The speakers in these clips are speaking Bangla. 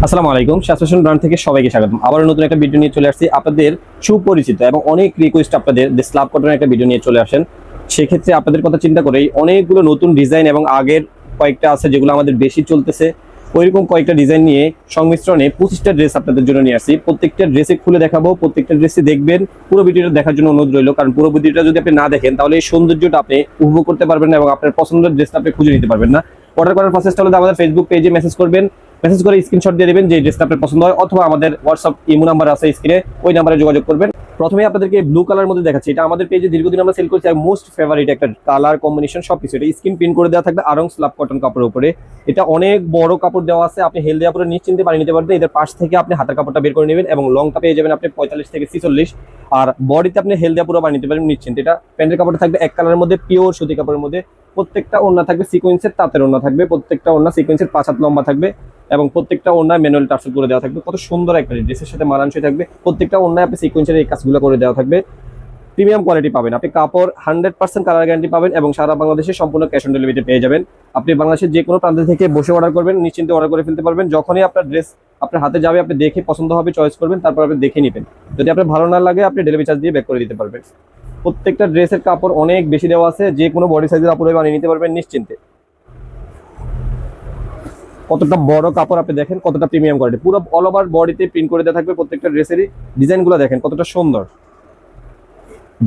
আসসালামু আলাইকুম, ফ্যাশন ব্র্যান্ড থেকে সবাইকে স্বাগতম। আবার নতুন একটা ভিডিও নিয়ে চলে আসছি। আপনাদের সুপরিচিত এবং অনেক রিকোয়েস্ট আপনাদের স্ল্যাব কটনের একটা ভিডিও নিয়ে চলে আসেন। সেক্ষেত্রে আপনাদের কথা চিন্তা করেই অনেকগুলো নতুন ডিজাইন এবং আগের কয়েকটা আছে যেগুলো আমাদের বেশি চলতেছে, ওইরকম কয়েকটা ডিজাইন নিয়ে সংমিশ্রণে 25টা ড্রেস আপনাদের জন্য নিয়ে আসছি। প্রত্যেকটা ড্রেসে খুলে দেখাবো, প্রত্যেকটা ড্রেসে দেখবেন। পুরো ভিডিওটা দেখার জন্য অনুরোধ রইল, কারণ পুরো ভিডিওটা যদি আপনি না দেখেন তাহলে এই সৌন্দর্যটা আপনি উপভোগ করতে পারবেন না এবং আপনার পছন্দের ড্রেসটা আপনি খুঁজে নিতে পারবেন না। অর্ডার করার প্রসেসটা হলো আমাদের ফেসবুক পেজে মেসেজ করবেন, মেসেজ করে স্ক্রিনশট দিয়ে দেবেন যে ড্রেসটা আপনার পছন্দ হয়, অথবা আমাদের হোয়াটসঅ্যাপ ইমো নাম্বার আছে স্ক্রিনে, ওই নাম্বারে যোগাযোগ করবেন। প্রথমে আপনাদেরকে ব্লু কালার মধ্যে দেখাচ্ছি। এটা আমাদের পেজে দীর্ঘদিন আমরা সেল করছি, মোস্ট ফেভারিট একটা কালার কম্বিনেশন সবকিছু। এটা স্ক্রিন প্রিন্ট করে দেওয়া থাকবে আরং স্ল্যাব কটন কাপড়ের উপরে। এটা অনেক বড় কাপড় দেওয়া আছে, আপনি হেল দেওয়ার পরে নিশ্চিন্তে বানিয়ে নিতে পারবেন। এদের পাশ থেকে আপনি হাতের কাপড়টা বের করে নেবেন এবং লংটা পেয়ে যাবেন আপনি 45 থেকে 46, আর বডিতে আপনি হেল দেওয়া পুরো বানিয়ে নিতে পারবেন নিশ্চিন্তে। এটা প্যান্টের কাপড়টা থাকবে এক কালারের মধ্যে, পিওর সুতি কাপড়ের মধ্যে। প্রত্যেকটা ওড়না থাকবে সিকোয়েন্সের তাঁতের ওড়না থাকবে, প্রত্যেকটা ওড়না সিকোয়েন্সের 5 হাত লম্বা থাকবে এবং প্রত্যেকটা ওড়নায় ম্যানুয়াল টার্সেল করে দেওয়া থাকবে। কত সুন্দর একটা ড্রেসের সাথে মানানসই থাকবে। প্রত্যেকটা ওড়নায় আপনি সিকোয়েন্সের এই কাজগুলো করে দেওয়া থাকবে। প্রিমিয়াম কোয়ালিটি পাবেন আপনি, কাপড় 100% কালার গ্যারান্টি পাবেন এবং সারা বাংলাদেশে সম্পূর্ণ ক্যাশ অন ডেলিভারিতে পেয়ে যাবেন। আপনি বাংলাদেশের যে কোনো প্রান্ত থেকে বসে অর্ডার করবেন, নিশ্চিন্তে অর্ডার করে ফেলতে পারবেন। যখনই আপনার ড্রেস আপনার হাতে যাবে আপনি দেখে পছন্দ হবে চয়েস করবেন, তারপর আপনি দেখে নেবেন। যদি আপনার ভালো না লাগে আপনি ডেলিভারি চার্জ দিয়ে ব্যাক করে দিতে পারবেন। প্রত্যেকটা ড্রেসের কাপড় অনেক বেশি দেওয়া আছে, যে কোনো বডি সাইজের কাপড় বানিয়ে নিতে পারবেন নিশ্চিন্তে। কতটা বড় কাপড় আপনি দেখেন, কতটা প্রিমিয়াম কোয়ালিটি, পুরো অল ওভার বডিতে প্রিন্ট করে দেওয়া থাকবে। প্রত্যেকটা ড্রেসেরই ডিজাইনগুলো দেখেন কতটা সুন্দর,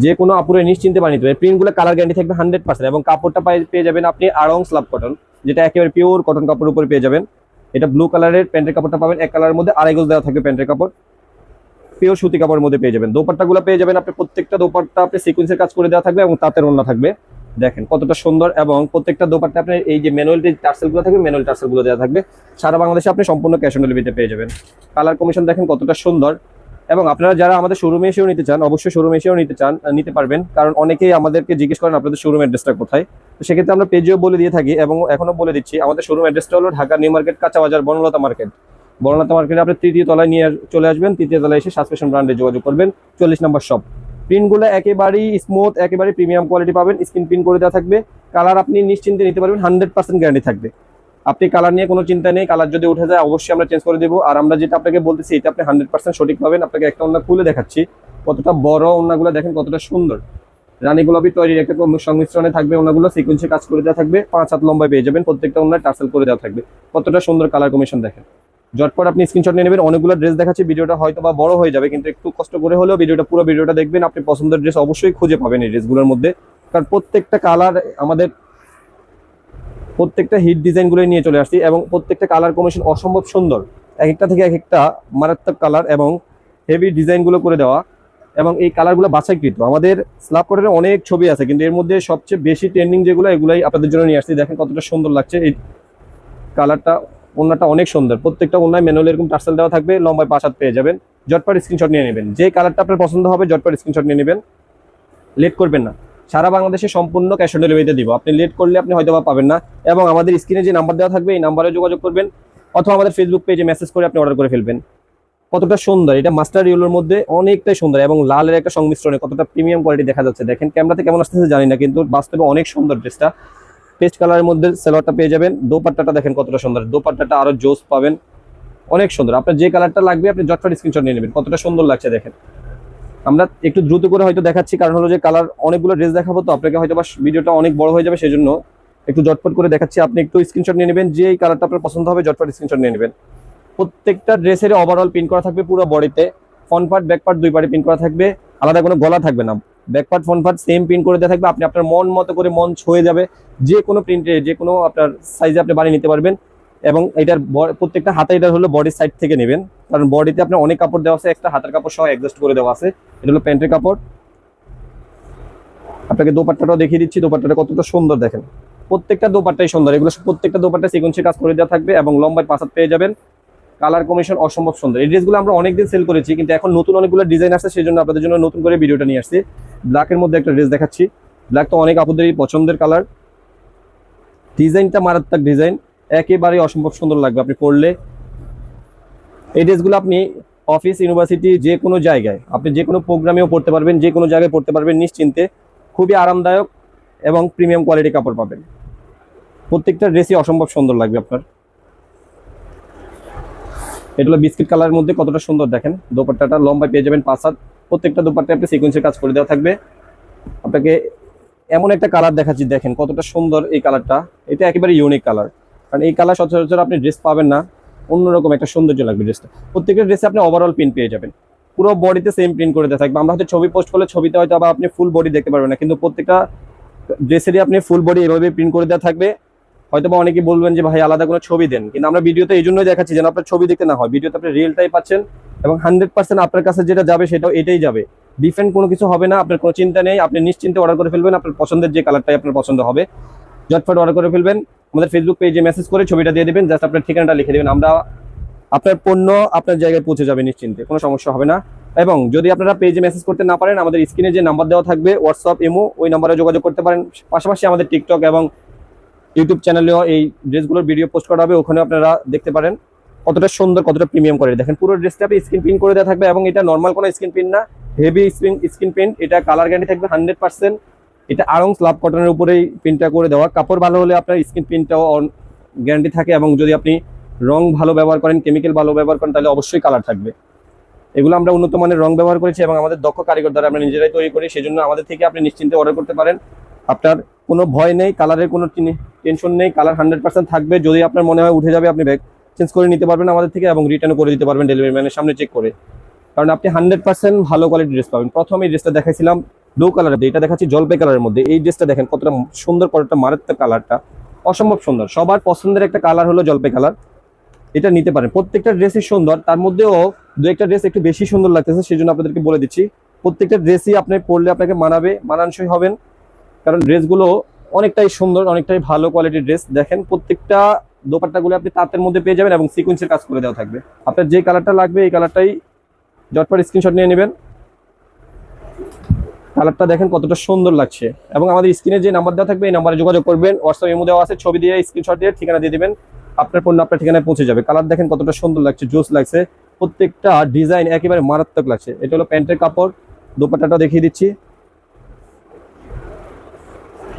যে কোনো আপুরে নিশ্চিন্তে বানিয়ে দেবে। প্রিন্টগুলো কালার গ্যারান্টি থাকবে 100% এবং কাপড়টা পেয়ে যাবেন আপনি আড়ং স্ল্যাব কটন, যেটা একেবারে পিওর কটন কাপড়ের উপরে পেয়ে যাবেন। এটা ব্লু কালারের প্যান্টের কাপড়টা পাবেন এক কালারের মধ্যে, আড়াই গজ দেওয়া থাকবে প্যান্টের কাপড়, পিওর সুতি কাপড়ের মধ্যে পেয়ে যাবেন। দোপাট্টাগুলো পেয়ে যাবেন আপনি, প্রত্যেকটা দোপাট্টা আপনি সিকোয়েন্সের কাজ করে দেওয়া থাকবে এবং তাঁতের ওড়না থাকবে। দেখেন কতটা সুন্দর, এবং প্রত্যেকটা দোপাট্টা আপনার এই যে ম্যানুয়াল টার্সেলগুলো থাকবে, ম্যানুয়াল টার্সেলগুলো দেওয়া থাকবে। সারা বাংলাদেশে আপনি সম্পূর্ণ ক্যাশ অন ডেলিভারিতে পেয়ে যাবেন। কালার কম্বিনেশন দেখেন কতটা সুন্দর। এবং আপনারা যারা আমাদের শোরুমে এসেও নিতে চান, অবশ্যই শোরুমে এসেও নিতে পারবেন, কারণ অনেকেই আমাদেরকে জিজ্ঞেস করেন আপনাদের শোরুম অ্যাড্রেসটা কোথায়। তো সেক্ষেত্রে আমরা পেজেও বলে দিয়ে থাকি এবং এখনো বলে দিচ্ছি। আমাদের শোরুম অ্যাড্রেসটা হলো ঢাকা নিউ মার্কেট, কাঁচা বাজার, বনলতা মার্কেট। বনলতা মার্কেটে আপনি তৃতীয় তলায় নিয়ে চলে আসবেন, তৃতীয় তলায় এসে ফ্যাশন ব্র্যান্ডে যোগাযোগ করবেন, 40 নম্বর শপ। প্রিন্টগুলো একেবারেই স্মুথ, একেবারে প্রিমিয়াম কোয়ালিটি পাবেন, স্ক্রিন প্রিন্ট করে দেওয়া থাকবে। কালার আপনি নিশ্চিন্তে নিতে পারবেন, 100% গ্যারান্টি থাকবে। আপনি কালার নিয়ে কোনো চিন্তা নেই, কালার যদি উঠে যায় অবশ্যই আমরা চেঞ্জ করে দেবো। আর আমরা যেটা আপনাকে বলতেছি এটা আপনি 100% সঠিক পাবেন। আপনাকে একটা ওড়না খুলে দেখাচ্ছি, কতটা বড় ওড়নাগুলো দেখেন, কতটা সুন্দর। রানী গোলাপি তৈরির একটা সংমিশ্রণে থাকবে ওড়নাগুলো, সিকোয়েন্সে কাজ করে দেওয়া থাকবে, 5 হাত লম্বায় পেয়ে যাবেন। প্রত্যেকটা ওড়নায় টার্সেল করে দেওয়া থাকবে। কতটা সুন্দর কালার কম্বিনেশন দেখেন। ঝটপট আপনি স্ক্রিনশট নিয়ে নেবেন। অনেকগুলো ড্রেস দেখাচ্ছি, ভিডিওটা হয়তো বা বড় হয়ে যাবে, কিন্তু একটু কষ্ট করে হলেও পুরো ভিডিওটা দেখবেন। আপনি পছন্দের ড্রেস অবশ্যই খুঁজে পাবেন এই ড্রেসগুলোর মধ্যে, কারণ প্রত্যেকটা কালার আমাদের প্রত্যেকটা হিট ডিজাইনগুলো নিয়ে চলে আসছি এবং প্রত্যেকটা কালার কম্বিনেশন অসম্ভব সুন্দর। এক একটা থেকে এক একটা মারাত্মক কালার এবং হেভি ডিজাইনগুলো করে দেওয়া, এবং এই কালারগুলো বাছাইকৃত। আমাদের স্ল্যাব কটনের অনেক ছবি আছে, কিন্তু এর মধ্যে সবচেয়ে বেশি ট্রেন্ডিং যেগুলো এগুলাই আপনাদের জন্য নিয়ে আসছি। দেখেন কতটা সুন্দর লাগছে এই কালারটা। ওড়নাটা অনেক সুন্দর, প্রত্যেকটা ওড়নায় ম্যানুয়াল এরকম টার্সেল দেওয়া থাকবে, লম্বায় 5 হাত পেয়ে যাবেন। ঝটপট স্ক্রিনশট নিয়ে নেবেন, যে কালারটা আপনার পছন্দ হবে ঝটপট স্ক্রিনশট নিয়ে নেবেন, লেট করবেন না। সারা বাংলাদেশে সম্পূর্ণ ক্যাশ অন ডেলিভারিতে দিব, আপনি লেট করলে আপনি হয়তো বা পাবেন না। এবং আমাদের স্ক্রিনে যে নাম্বার দেওয়া থাকবে এই নাম্বারে যোগাযোগ করবেন, অথবা আমাদের ফেসবুক পেজে মেসেজ করে আপনি অর্ডার করে ফেলবেন। কতটা সুন্দর, এটা মাস্টার ইয়েলোর মধ্যে অনেকটাই সুন্দর এবং লালের একটা সংমিশ্রণে কতটা প্রিমিয়াম কোয়ালিটি দেখা যাচ্ছে। দেখেন ক্যামেরাতে কেমন আসতেছে জানি না, কিন্তু বাস্তবে অনেক সুন্দর ড্রেসটা। পেস্ট কালারের মধ্যে সেলোয়ারটা পেয়ে যাবেন। দোপাট্টাটা দেখেন কতটা সুন্দর, দোপাট্টাটা আরো জোস পাবেন, অনেক সুন্দর। আপনার যে কালারটা লাগবে আপনি ঝটপট স্ক্রিনশট নিয়ে নেবেন। কতটা সুন্দর লাগছে দেখেন। আমরা একটু দ্রুত করে হয়তো দেখাচ্ছি, কারণ হলো যে কালার অনেকগুলো ড্রেস দেখাবো, তো আপনাকে হয়তো বা ভিডিওটা অনেক বড় হয়ে যাবে, সেজন্য একটু ঝটপট করে দেখাচ্ছি। আপনি একটু স্ক্রিনশট নিয়ে নেবেন, যে এই কালারটা আপনার পছন্দ হবে ঝটপট স্ক্রিনশট নিয়ে নেবেন। প্রত্যেকটা ড্রেসের ওভারঅল প্রিন্ট করা থাকবে পুরো বডিতে, ফ্রন্ট পার্ট ব্যাক পার্ট দুই পার্টে প্রিন্ট করা থাকবে, আলাদা কোনো গলা থাকবে না। Back part front part same print করে দেওয়া থাকবে। আপনি আপনার মন মতো করে, মন ছুঁয়ে যাবে যে কোনো প্রিন্টে, যে কোনো আপনার সাইজে আপনি বানিয়ে নিতে পারবেন। এবং এটার প্রত্যেকটা হাতে এটা হলো বডির সাইড থেকে নেবেন, কারণ বডিতে আপনার অনেক কাপড় দেওয়া আছে, একটা হাতের কাপড় সহ অ্যাডজাস্ট করে দেওয়া আছে। এটা হলো প্যান্টের কাপড়। আপনাকে দোপাট্টাটাও দেখিয়ে দিচ্ছি, দোপাট্টাটা কতটা সুন্দর দেখেন। প্রত্যেকটা দোপাট্টাই সুন্দর, এগুলো প্রত্যেকটা দোপাট্টা সিকোয়েন্সে কাজ করে দেওয়া থাকবে এবং লম্বায় 5 হাত পেয়ে যাবেন। কালার কম্বিনেশন অসম্ভব সুন্দর। এই ড্রেসগুলো আমরা অনেকদিন সেল করেছি, কিন্তু এখন নতুন অনেকগুলো ডিজাইন আসছে, সেই জন্য আপনাদের জন্য নতুন করে ভিডিওটা নিয়ে আসছি। ব্ল্যাকের মধ্যে একটা ড্রেস দেখাচ্ছি, ব্ল্যাক তো অনেক আপুদেরই পছন্দের কালার। ডিজাইনটা মারাত্মক ডিজাইন, একেবারেই অসম্ভব সুন্দর লাগবে আপনি পরলে। এই ড্রেসগুলো আপনি অফিস, ইউনিভার্সিটি, যে কোনো জায়গায় আপনি যে কোনো প্রোগ্রামেও পড়তে পারবেন, যে কোনো জায়গায় পড়তে পারবেন নিশ্চিন্তে। খুবই আরামদায়ক এবং প্রিমিয়াম কোয়ালিটি কাপড় পাবেন। প্রত্যেকটা ড্রেসই অসম্ভব সুন্দর লাগবে আপনার। এটা হলো বিস্কিট কালারের মধ্যে, কতটা সুন্দর দেখেন। দোপাট্টাটা লম্বায় পেয়ে যাবেন 5 হাত, প্রত্যেকটা দোপাট্টায় আপনি সিকোয়েন্সের কাজ করে দেওয়া থাকবে। আপনাকে এমন একটা কালার দেখাচ্ছি, দেখেন কতটা সুন্দর এই কালারটা। এটা একেবারে ইউনিক কালার, কারণ এই কালার সচরাচর আপনি ড্রেস পাবেন না, অন্যরকম একটা সৌন্দর্য লাগবে ড্রেসটা। প্রত্যেকটা ড্রেসে আপনি ওভারঅল প্রিন্ট পেয়ে যাবেন, পুরো বডিতে সেম প্রিন্ট করে দেওয়া থাকবে। আমরা হয়তো ছবি পোস্ট করলে ছবিতে হয়তো আবার আপনি ফুল বডি দেখতে পারবেন না, কিন্তু প্রত্যেকটা ড্রেসেরই আপনি ফুল বডি এভাবে প্রিন্ট করে দেওয়া থাকবে। হয়তো বা অনেকেই বলবেন যে ভাই আলাদা কোনো ছবি দেন, কিন্তু আমরা ভিডিওতে এই জন্যই দেখাচ্ছি যেন আপনার ছবি দেখতে না হয়, ভিডিওতে আপনি রিয়েলটাই পাচ্ছেন এবং 100% আপনার কাছে যেটা যাবে সেটাও এটাই যাবে, ডিফারেন্ট কোনো কিছু হবে না। আপনার কোনো চিন্তা নেই, আপনি নিশ্চিন্তে অর্ডার করে ফেলবেন, আপনার পছন্দের যে কালারটাই আপনার পছন্দ হবে ঝটফট অর্ডার করে ফেলবেন। আমাদের ফেসবুক পেজে মেসেজ করে ছবিটা দিয়ে দিবেন, জাস্ট আপনার ঠিকানাটা লিখে দেবেন, আমরা আপনার পণ্য আপনার জায়গায় পৌঁছে যাবে নিশ্চিন্তে, কোনো সমস্যা হবে না। এবং যদি আপনারা পেজে মেসেজ করতে না পারেন, আমাদের স্ক্রিনে যে নাম্বার দেওয়া থাকবে হোয়াটসঅ্যাপ, ইমো, ওই নাম্বারে যোগাযোগ করতে পারেন। পাশাপাশি আমাদের টিকটক এবং ইউটিউব চ্যানেলেও এই ড্রেসগুলোর ভিডিও পোস্ট করা হবে, ওখানে আপনারা দেখতে পারেন কতটা সুন্দর, কতটা প্রিমিয়াম করে। দেখেন পুরো ড্রেসটা আপনি স্ক্রিন প্রিন্ট করে দেওয়া থাকবে, এবং এটা নর্মাল কোনো স্ক্রিন প্রিন্ট না, হেভি স্ক্রিন প্রিন্ট। এটা কালার গ্যারান্টি থাকবে 100%। এটা আড়ং স্লাব কটনের উপরেই প্রিন্টটা করে দেওয়া, কাপড় ভালো হলে আপনার স্ক্রিন প্রিন্টটাও গ্যারান্টি থাকে। এবং যদি আপনি রং ভালো ব্যবহার করেন, কেমিক্যাল ভালো ব্যবহার করেন, তাহলে অবশ্যই কালার থাকবে। এগুলো আমরা উন্নত মানের রং ব্যবহার করেছি এবং আমাদের দক্ষ কারিগর দ্বারা আমরা নিজেরাই তৈরি করি, সেজন্য আমাদের থেকে আপনি নিশ্চিন্তে অর্ডার করতে পারেন। আপনার কোনো ভয় নেই, কালারের কোনো টেনশন নেই, কালার 100% থাকবে। যদি আপনার মনে হয় উঠে যাবে, আপনি ব্যাগ চেঞ্জ করে নিতে পারবেন আমাদের থেকে, এবং রিটার্নও করে দিতে পারবেন ডেলিভারি ম্যানের সামনে চেক করে, কারণ আপনি 100% ভালো কোয়ালিটির ড্রেস পাবেন। প্রথমে এই ড্রেসটা দেখাইছিলাম ব্লু কালারের, এটা দেখাচ্ছি জলপাই কালারের মধ্যে। এই ড্রেসটা দেখেন কতটা সুন্দর, কতটা মারাত্মক, কালারটা অসম্ভব সুন্দর। সবার পছন্দের একটা কালার হলো জলপাই কালার, এটা নিতে পারেন। প্রত্যেকটা ড্রেসই সুন্দর, তার মধ্যেও দু একটা ড্রেস একটু বেশি সুন্দর লাগতেছে, সেই জন্য আপনাদেরকে বলে দিচ্ছি। প্রত্যেকটা ড্রেসই আপনি পরলে আপনাকে মানাবে, মানানসই হবেন, কারণ ড্রেসগুলো অনেকটাই সুন্দর, অনেকটাই ভালো কোয়ালিটির ড্রেস। দেখেন প্রত্যেকটা দোপাট্টাগুলো আপনি তাঁতের মধ্যে পেয়ে যাবেন এবং সিকোয়েন্সের কাজ করে দেওয়া থাকবে। আপনার যে কালারটা লাগবে এই কালারটাই ঝটপট স্ক্রিনশট নিয়ে নেবেন। কালারটা দেখেন কতটা সুন্দর লাগছে, এবং আমাদের স্ক্রিনে যে নাম্বার দেওয়া থাকবে এই নাম্বারে যোগাযোগ করবেন। হোয়াটসঅ্যাপ ইমো দেওয়া আছে, ছবি দিয়ে স্ক্রিনশট দিয়ে ঠিকানা দিয়ে দিবেন, আপনার পণ্য আপনার ঠিকানায় পৌঁছে যাবে। কালার দেখেন কতটা সুন্দর লাগছে, জোস লাগছে, প্রত্যেকটা ডিজাইন একেবারে মারাত্মক লাগছে। এটা হলো প্যান্টের কাপড়, দোপাট্টাটা দেখিয়ে দিচ্ছি।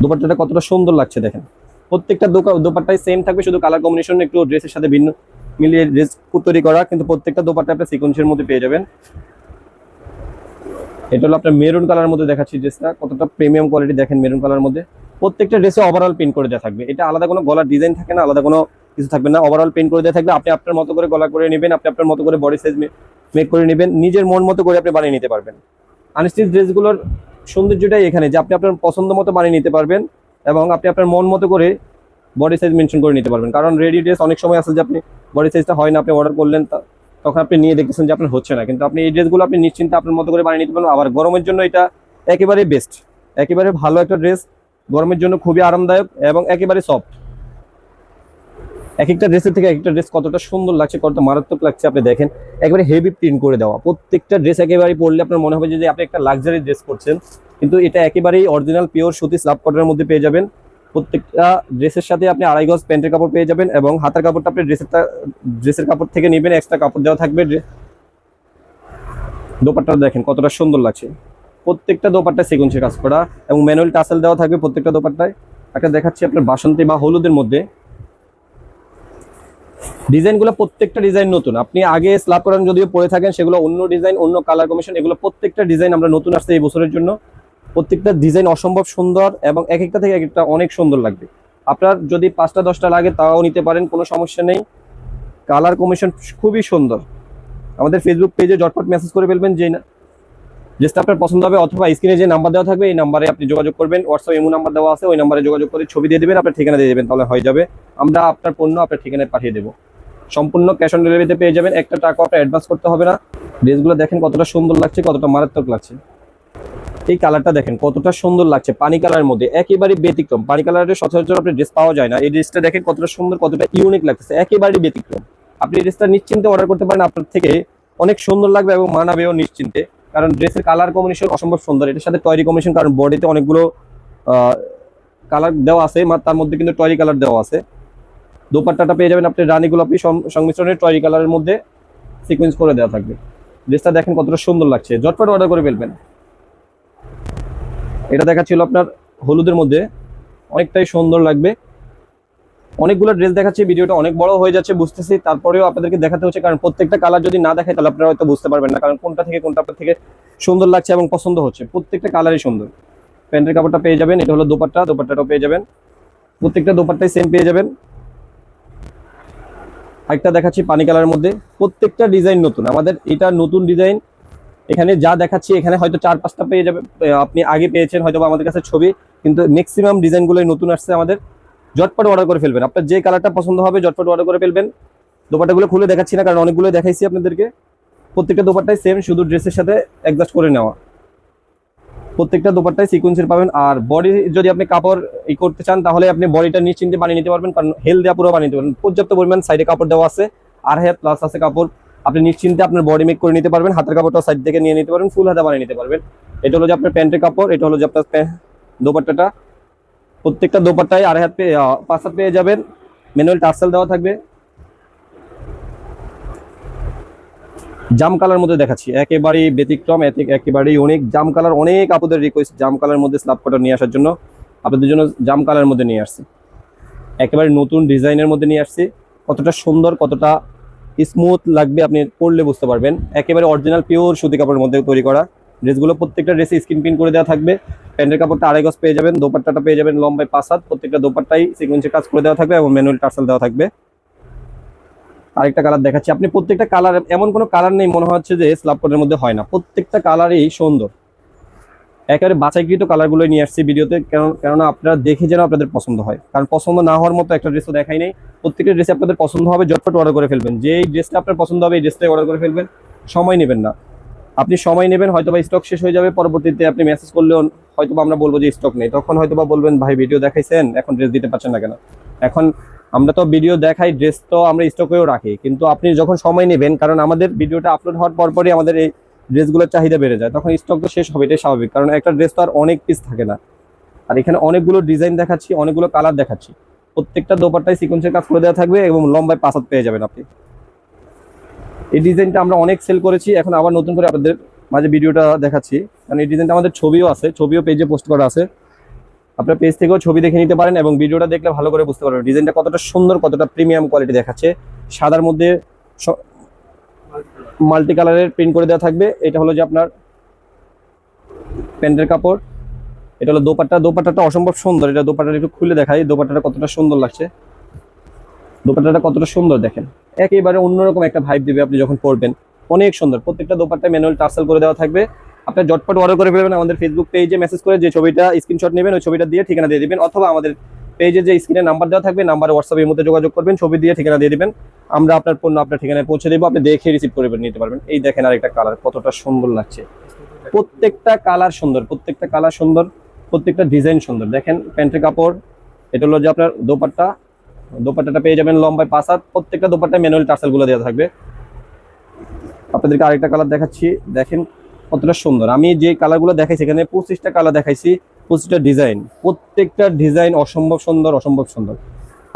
দোপাট্টাটা কতটা সুন্দর লাগছে দেখেন, প্রত্যেকটা দোপাট্টাই সেম থাকবে, শুধু কালার কম্বিনেশন একটু ড্রেসের সাথে ভিন্ন মিলিয়ে ড্রেস তৈরি করা, কিন্তু প্রত্যেকটা দোপাট্টা আপনার সিকোয়েন্সের মধ্যে পেয়ে যাবেন। এটা হলো আপনার মেরুন কালারের মধ্যে দেখাচ্ছি ড্রেসটা, কতটা প্রিমিয়াম কোয়ালিটি দেখেন মেরুন কালারের মধ্যে। প্রত্যেকটা ড্রেসে ওভারঅল প্রিন্ট করে দেওয়া থাকবে, এটা আলাদা কোনো গলার ডিজাইন থাকে না, আলাদা কোনো কিছু থাকবে না, ওভারঅল প্রিন্ট করে দেওয়া থাকবে। আপনি আপনার মতো করে গলা করে নেবেন, আপনি আপনার মতো করে বডি সাইজ মেক করে নেবেন, নিজের মন মতো করে আপনি বানিয়ে নিতে পারবেন। আনস্টিচ ড্রেসগুলোর সৌন্দর্যটাই এখানে যে আপনি আপনার পছন্দ মতো বানিয়ে নিতে পারবেন, এবং আপনি আপনার মন মতো করে বডি সাইজ মেনশন করে নিতে পারবেন। কারণ রেডি ড্রেস অনেক সময় আছে যে আপনি বডি সাইজটা হয় না, আপনি অর্ডার করলেন, তখন আপনি নিয়ে দেখতেছেন যে আপনার হচ্ছে না, কিন্তু আপনি এই ড্রেসগুলো আপনি নিশ্চিন্তে আপনার মতো করে বানিয়ে নিতে পারবেন। আবার গরমের জন্য এটা একেবারে বেস্ট, একেবারে ভালো একটা ড্রেস, গরমের জন্য খুবই আরামদায়ক এবং একেবারে সফট। এক একটা ড্রেসের থেকে একটা ড্রেস কতটা সুন্দর লাগছে, কতটা মারাত্মক লাগছে আপনি দেখেন, একেবারে হেভি প্রিন্ট করে দেওয়া। প্রত্যেকটা ড্রেস একেবারে পরলে আপনার মনে হবে যে আপনি একটা লাক্সারি ড্রেস পরছেন, কিন্তু এটা একেবারেই অরিজিনাল পিওর সুতি স্লাব কটনের মধ্যে পেয়ে যাবেন। প্রত্যেকটা ড্রেসের সাথে আপনি 2.5 গজ প্যান্টের কাপড় পেয়ে যাবেন, এবং হাতার কাপড়টা আপনি ড্রেসের কাপড় থেকে নেবেন, এক্সট্রা কাপড় দেওয়া থাকবে। দোপাট্টাটা দেখেন কতটা সুন্দর লাগছে, প্রত্যেকটা দোপাট্টায় সিকোয়েন্সের কাজ করা এবং ম্যানুয়াল টাসেল দেওয়া থাকবে প্রত্যেকটা দোপাট্টায়। একটা দেখাচ্ছি আপনার বাসন্তী বা হলুদের মধ্যে, ডিজাইনগুলো প্রত্যেকটা ডিজাইন নতুন। আপনি আগে স্ল্যাব কটন যদিও পরে থাকেন, সেগুলো অন্য ডিজাইন, অন্য কালার কম্বিনেশন, এগুলো প্রত্যেকটা ডিজাইন আমরা নতুন আসছে এই বছরের জন্য। প্রত্যেকটা ডিজাইন অসম্ভব সুন্দর এবং এক একটা থেকে এক একটা অনেক সুন্দর লাগবে। আপনার যদি 5টা 10টা লাগে তাও নিতে পারেন, কোনো সমস্যা নেই। কালার কম্বিনেশন খুবই সুন্দর। আমাদের ফেসবুক পেজে ঝটপট মেসেজ করে ফেলবেন যে ড্রেসটা আপনার পছন্দ হবে, অথবা স্ক্রিনে যে নাম্বার দেওয়া থাকবে এই নাম্বারে আপনি যোগাযোগ করবেন। হোয়াটসঅ্যাপ ইমো নাম্বার দেওয়া আছে, ওই নাম্বারে যোগাযোগ করে ছবি দিয়ে দেবেন, আপনার ঠিকানা দিয়ে দেবেন, তাহলে হয়ে যাবে। আমরা আপনার পণ্য আপনার ঠিকানায় পাঠিয়ে দেবো, সম্পূর্ণ ক্যাশ অন ডেলিভারিতে পেয়ে যাবেন, একটা টাকা আপনার অ্যাডভান্স করতে হবে না। ড্রেসগুলো দেখেন কতটা সুন্দর লাগছে, কতটা মারাত্মক লাগছে। এই কালারটা দেখেন কতটা সুন্দর লাগছে, পানি কালারের মধ্যে একেবারে ব্যতিক্রম। পানি কালারের সচরাচর আপনি ড্রেস পাওয়া যায় না, এই ড্রেসটা দেখেন কতটা সুন্দর, কতটা ইউনিক লাগছে, একেবারে ব্যতিক্রম। আপনি এই ড্রেসটা নিশ্চিন্তে অর্ডার করতে পারেন, আপনার থেকে অনেক সুন্দর লাগবে এবং মানাবেও নিশ্চিন্তে, কারণ ড্রেসের কালার কম্বিনেশন অসম্ভব সুন্দর। এটার সাথে টয়রি কম্বিনেশন, কারণ বডিতে অনেকগুলো কালার দেওয়া আছে, তার মধ্যে কিন্তু টয়রি কালার দেওয়া আছে। দোপাট্টাটা পেয়ে যাবেন আপনি রানী গোলাপি সংমিশ্রণের টয়রি কালারের মধ্যে সিকোয়েন্স করে দেওয়া থাকবে। ড্রেসটা দেখেন কতটা সুন্দর লাগছে, ঝটপট অর্ডার করে ফেলবেন। এটা দেখাচ্ছিল আপনার হলুদের মধ্যে, অনেকটাই সুন্দর লাগবে। অনেকগুলো ড্রেস দেখাচ্ছি, ভিডিওটা অনেক বড় হয়ে যাচ্ছে বুঝতেছি, তারপরেও আপনাদেরকে দেখাতে হচ্ছে, কারণ প্রত্যেকটা কালার যদি না দেখায় তাহলে আপনারা হয়তো বুঝতে পারবেন না, কারণ কোনটা থেকে কোনটা আপনার থেকে সুন্দর লাগছে এবং পছন্দ হচ্ছে। প্রত্যেকটা কালারই সুন্দর। প্যান্টের কাপড়টা পেয়ে যাবেন, এটা হলো দোপাট্টা, দোপাট্টাটাও পেয়ে যাবেন, প্রত্যেকটা দোপাট্টাই সেম পেয়ে যাবেন। আরেকটা দেখাচ্ছি পানি কালারের মধ্যে, প্রত্যেকটা ডিজাইন নতুন, আমাদের এটা নতুন ডিজাইন। এখানে যা দেখাচ্ছি এখানে হয়তো 4-5টা পেয়ে যাবে, আপনি আগে পেয়েছেন হয়তো আমাদের কাছে ছবি, কিন্তু ম্যাক্সিমাম ডিজাইনগুলোই নতুন আসছে আমাদের। ঝটপট অর্ডার করে ফেলবেন, আপনার যে কালারটা পছন্দ হবে ঝটপট অর্ডার করে ফেলবেন। দোপাট্টাগুলো খুলে দেখাচ্ছি না, কারণ অনেকগুলো দেখাইছি আপনাদেরকে। প্রত্যেকটা দোপাট্টাই সেম, শুধু ড্রেসের সাথে অ্যাডজাস্ট করে নেওয়া। প্রত্যেকটা দোপাট্টাই সিকোয়েন্সের পাবেন। আর বডি যদি আপনি কাপড় করতে চান তাহলে আপনি বডিটা নিশ্চিন্তে বানিয়ে নিতে পারবেন, কারণ হেল দেওয়া পুরো বানিয়ে নিতে পারবেন। পর্যাপ্ত পরিমাণ সাইডে কাপড় দেওয়া আছে, 2.5 হাত প্লাস আছে কাপড়, আপনি নিশ্চিন্তে আপনার বডি মেক করে নিতে পারবেন। হাতের কাপড়টা সাইড থেকে নিয়ে নিতে পারবেন, ফুল হাতা বানিয়ে নিতে পারবেন। এটা হলো যে আপনার প্যান্টের কাপড়, এটা হলো যে আপনার দোপাট্টাটা। প্রত্যেকটা দোপাট্টায় 2.5 হাত 5 হাত পেয়ে যাবেন, ম্যানুয়াল টার্সেল দেওয়া থাকবে। জাম কালার মধ্যে দেখাচ্ছি, একেবারেই ব্যতিক্রম, একেবারেই অনেক জাম কালার। অনেক আপুদের রিকোয়েস্ট জাম কালার মধ্যে স্ল্যাব কটন নিয়ে আসার জন্য, আপনাদের জন্য জাম কালার মধ্যে নিয়ে আসছি, একেবারে নতুন ডিজাইনের মধ্যে নিয়ে আসছি। কতটা সুন্দর, কতটা স্মুথ লাগবে আপনি পরলে বুঝতে পারবেন। একেবারে অরিজিনাল পিওর সুতি কাপড়ের মধ্যে তৈরি করা ড্রেসগুলো, প্রত্যেকটা ড্রেসে স্ক্রিন প্রিন্ট করে দেওয়া থাকবে। প্যান্টের কাপড়টা 2.5 গজ পেয়ে যাবেন, দোপাট্টাটা পেয়ে যাবেন লম্বায় 5 হাত, প্রত্যেকটা দোপাট্টাই সিকোয়েন্সের কাজ করে দেওয়া থাকবে এবং ম্যানুয়াল টার্সেল দেওয়া থাকবে। আরেকটা কালার দেখাচ্ছি, আপনি প্রত্যেকটা কালার, এমন কোনো কালার নেই মনে হচ্ছে যে স্ল্যাব কোটের মধ্যে হয় না, প্রত্যেকটা কালারই সুন্দর। একেবারে বাছাইকৃত কালারগুলো নিয়ে আসছি ভিডিওতে, কেননা আপনারা দেখে যেন আপনাদের পছন্দ হয়, কারণ পছন্দ না হওয়ার মতো একটা ড্রেসও দেখাই নেই। প্রত্যেকটা ড্রেসে আপনাদের পছন্দ হবে, ঝটপট অর্ডার করে ফেলবেন। যেই ড্রেসটা আপনার পছন্দ হবে এই ড্রেসটাই অর্ডার করে ফেলবেন, সময় নেবেন না। আপনি সময় নেবেন, হয়তো বা স্টক শেষ হয়ে যাবে, পরবর্তীতে আপনি মেসেজ করলেও হয়তো বা আমরা বলবো যে স্টক নেই, তখন হয়তো বা বলবেন ভাই ভিডিও দেখাইছেন এখন ড্রেস দিতে পারছেন না কেন। এখন আমরা তো ভিডিও দেখাই, ড্রেস তো আমরা স্টকেও রাখি, কিন্তু আপনি যখন সময় নেবেন, কারণ আমাদের ভিডিওটা আপলোড হওয়ার পরপরই আমাদের এই ড্রেসগুলোর চাহিদা বেড়ে যায়, তখন স্টক তো শেষ হবে, এটাই স্বাভাবিক, কারণ একটা ড্রেস তো আর অনেক পিস থাকে না। আর এখানে অনেকগুলো ডিজাইন দেখাচ্ছি, অনেকগুলো কালার দেখাচ্ছি, প্রত্যেকটা দোপাট্টায় সিকোয়েন্সের কাজ করে দেওয়া থাকবে এবং লম্বায় 5 হাত পেয়ে যাবেন আপনি। এই ডিজাইনটা আমরা অনেক সেল করেছি, এখন আবার নতুন করে আপনাদের মাঝে ভিডিওটা দেখাচ্ছি, কারণ এই ডিজাইনটা আমাদের ছবিও আছে, ছবিও পেজে পোস্ট করা আছে, আপনার পেজ থেকেও ছবি দেখে নিতে পারেন এবং ভিডিওটা দেখলে ভালো করে বুঝতে পারবেন ডিজাইনটা কতটা সুন্দর, কতটা প্রিমিয়াম কোয়ালিটি দেখাচ্ছে। সাদার মধ্যে মাল্টি কালারের প্রিন্ট করে দেওয়া থাকবে। এটা হলো যে আপনার প্যান্টের কাপড়, এটা হলো দোপাট্টা, দোপাট্টাটা অসম্ভব সুন্দর। এটা দোপাট্টাটা একটু খুলে দেখাই, দোপাট্টাটা কতটা সুন্দর লাগছে, দোপাট্টাটা কতটা সুন্দর দেখেন, একেবারে অন্যরকম একটা ভাইব দিবে আপনি যখন পরবেন, অনেক সুন্দর। প্রত্যেকটা দোপাট্টায় ম্যানুয়াল টার্সেল করে দেওয়া থাকবে। আপনি ঝটপট অর্ডার করে ফেলবেন, আমাদের ফেসবুক পেজে মেসেজ করে যে ছবিটা স্ক্রিনশট নেবেন ওই ছবিটা দিয়ে ঠিকানা দিয়ে দিবেন, অথবা আমাদের পেজে যে স্ক্রিনে নাম্বার দেওয়া থাকবে নাম্বারে হোয়াটসঅ্যাপের মধ্যে যোগাযোগ করবেন, ছবি দিয়ে ঠিকানা দিয়ে দিবেন, আমরা আপনার পণ্য আপনার ঠিকানায় পৌঁছে দেবো, আপনি দেখে রিসিভ করে নিতে পারবেন। এই দেখেন আরেকটা কালার কতটা সুন্দর লাগছে, প্রত্যেকটা কালার সুন্দর, প্রত্যেকটা কালার সুন্দর, প্রত্যেকটা ডিজাইন সুন্দর। দেখেন প্যান্টের কাপড়, এটা হলো যে আপনার দোপাট্টা, দোপাট্টাটা পেয়ে যাবেন লম্বায় 5 হাত, প্রত্যেকটা দোপাট্টায় ম্যানুয়াল টার্সেল গুলো দেওয়া থাকবে। আপনাদেরকে আরেকটা কালার দেখাচ্ছি, দেখেন কতটা সুন্দর। আমি যে কালারগুলো দেখাইছি এখানে 25টা কালার দেখাইছি, 25টা ডিজাইন, প্রত্যেকটা ডিজাইন অসম্ভব সুন্দর, অসম্ভব সুন্দর।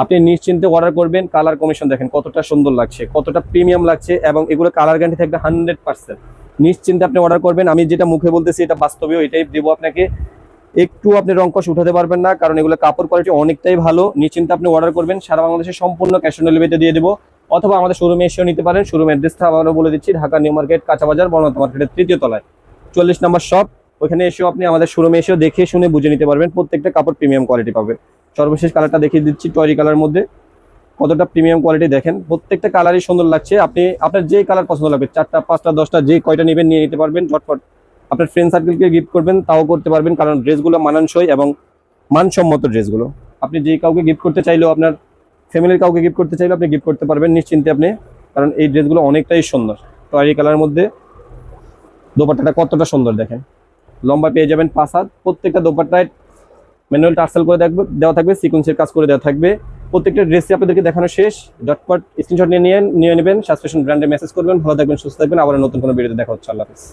আপনি নিশ্চিন্তে অর্ডার করবেন। কালার কমিশন দেখেন কতটা সুন্দর লাগছে, কতটা প্রিমিয়াম লাগছে, এবং এগুলো কালার গ্যারান্টি থাকবে 100%। নিশ্চিন্তে আপনি অর্ডার করবেন, আমি যেটা মুখে বলতেছি এটা বাস্তবেও এটাই দেবো আপনাকে, একটু আপনি রংকশ উঠাতে পারবেন না, কারণ এগুলো কাপড় কোয়ালিটি অনেকটাই ভালো। নিশ্চিন্তে আপনি অর্ডার করবেন, সারা বাংলাদেশে সম্পূর্ণ ক্যাশ অন ডেলিভারিতে দিয়ে দেবো, অথবা আমাদের শোরুমে এসেও নিতে পারেন। শোরুম অ্যাড্রেসটা আবারও বলে দিচ্ছি, ঢাকা নিউ মার্কেট, কাঁচা বাজার, বর্ণতা মার্কেটের 3য় তলায় 44 নম্বর শপ। ওইখানে এসেও আপনি আমাদের শোরুমে এসেও দেখে শুনে বুঝে নিতে পারবেন, প্রত্যেকটা কাপড় প্রিমিয়াম কোয়ালিটি পাবে। সর্বশেষ কালারটা দেখিয়ে দিচ্ছি, টরি কালার মধ্যে কতটা প্রিমিয়াম কোয়ালিটি দেখেন, প্রত্যেকটা কালারই সুন্দর লাগছে। আপনি আপনার যে কালার পছন্দ লাগবে 4টা 5টা 10টা যে কয়টা নেবেন নিয়ে নিতে পারবেন ঝটপট। আপনার ফ্রেন্ড সার্কেলকে গিফট করবেন তাও করতে পারবেন, কারণ ড্রেসগুলো মানানসই এবং মানসম্মত ড্রেসগুলো। আপনি যে কাউকে গিফট করতে চাইলেও, আপনার ফ্যামিলির কাউকে গিফট করতে চাইলেও আপনি গিফট করতে পারবেন নিশ্চিন্তে আপনি, কারণ এই ড্রেসগুলো অনেকটাই সুন্দর। টরি কালার মধ্যে দোপাট্টাটা কতটা সুন্দর দেখেন, লম্বা পেয়ে যাবেন 5 হাত, প্রত্যেকটা দোপাট্টায় ম্যানুয়াল টার্সেল করে দেওয়া থাকবে, সিকোয়েন্সের কাজ করে দেওয়া থাকবে। প্রত্যেকটা ড্রেসই আপনাদেরকে দেখানো শেষ, ঝটপট স্ক্রিনশট নিয়ে নেবেন, সাবস্ক্রিপশন ব্র্যান্ডে মেসেজ করবেন। ভালো থাকবেন, সুস্থ থাকবেন, আবার নতুন কোনো ভিডিওতে দেখা হচ্ছে। আল্লাহ হাফেজ।